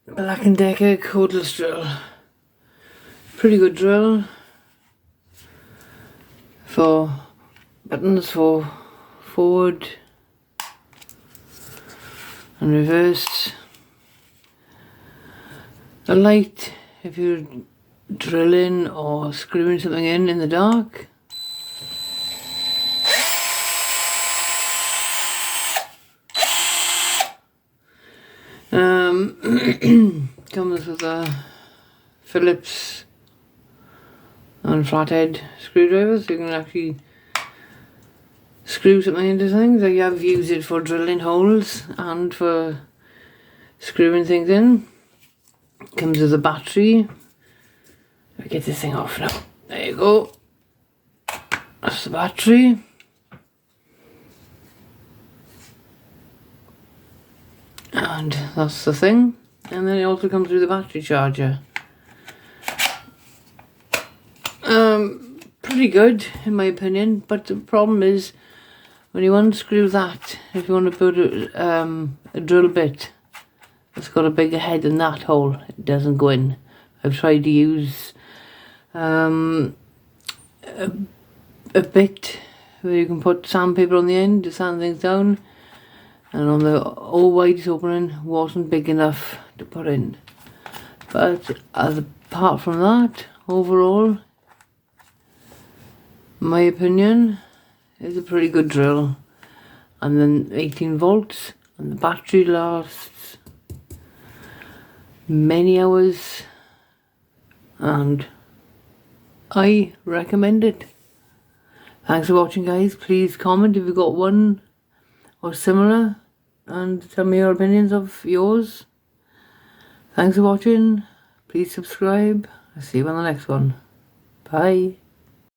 Black & Decker cordless drill. Pretty good drill for buttons for forward and reverse. A light if you're drilling or screwing something in the dark. Comes with a Phillips and flathead screwdriver, so you can actually screw something into things. I have used it for drilling holes and for screwing things in. Comes with a battery. Let me get this thing off now. There you go. That's the battery. And that's the thing. And then it also comes with a battery charger. Pretty good in my opinion, but the problem is when you unscrew that, if you want to put a drill bit that's got a bigger head than that hole, it doesn't go in. I've tried to use a bit where you can put sandpaper on the end to sand things down, and on the old wide opening wasn't big enough to put in. But apart from that, overall, in my opinion, it's a pretty good drill. And then 18 volts, and the battery lasts many hours, and I recommend it. Thanks for watching, guys. Please comment if you've got one or similar, and tell me your opinions of yours. Thanks for watching. Please subscribe. I'll see you on the next one. Bye.